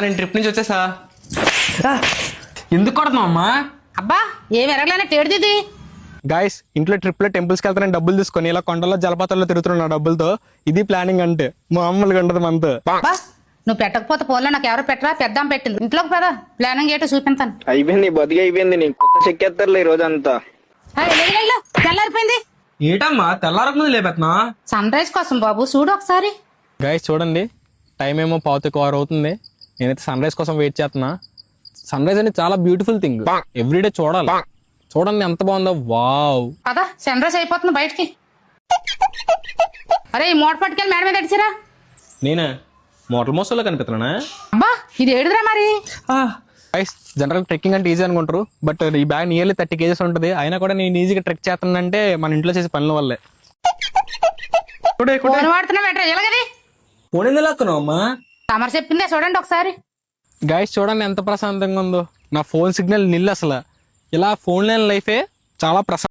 నేను ట్రిప్ నుంచి వచ్చేసా. ఎందుకు కొడుతున్నావు అమ్మా? అబ్బా ఏం ఎరగలేనా టేడుది. గాయస్ ఇంట్లో ట్రిప్ లో టెంపుల్స్కి వెళ్తానని డబ్బులు తీసుకొని ఇలా కొండల్లో జలపాతాల్లో తిరుగుతున్నా డబ్బులతో. ఇది ప్లానింగ్ అంటే మామూలుగా ఉండదు మనతో. అబ్బా నువ్వు పెట్టకపోతే ఫోన్లో నాకు ఎవరు పెట్టరా, పెద్దాం పెట్టింది. ఇంట్లోకి పదా ప్లానింగ్ ఏంటో చూపించాను. అయిపోయింది, బతికి అయిపోయింది. నీకు కొత్త చెక్కేస్తారులే ఈ రోజంతా. తెల్లారిపోయింది. ఏటమ్మా తెల్లారకు ముందు లేపెత్తున్నా? సన్ రైజ్ కోసం బాబు చూడు ఒకసారి. గాయస్ చూడండి, టైం ఏమో 5:15 అవుతుంది. నేనైతే సన్ రైజ్ కోసం వెయిట్ చేస్తున్నా. సన్ రైజ్ అనేది చాలా బ్యూటిఫుల్ థింగ్, ఎవ్రీడే చూడాలి. చూడండి ఎంత బాగుందో. వావ్ పదా సన్ రైజ్ అయిపోతుంది బయటికి. అరే ఈ మూట పట్టుకెళ్ళి మేడ మీద అడిచిరా. నేనే మోటార్ మోసల్లో కనిపిస్తున్నా. అబ్బా ఇది ఏడుదిరా మరి. జనరల్ ట్రెక్కింగ్ అంటే ఈజీ అనుకుంటారు, బట్ ఈ బ్యాగ్ నియర్లీ 30 kgs ఉంటుంది. అయినా కూడా నేను ఈజీగా ట్రెక్ చేస్తానంటే మన ఇంట్లో చేసే పనుల వల్లే. ఫోన్ వాడుతున్నా బెటర్ ఎలాగది. ఫోన్ ఎందుకు లాక్కున్నావు అమ్మా? తమరు చెప్పిందే చూడండి ఒకసారి. గాయస్ చూడండి ఎంత ప్రశాంతంగా ఉందో. నా ఫోన్ సిగ్నల్ నిల్ అసలు. ఇలా ఫోన్ లేని లైఫే చాలా ప్రశాంతం.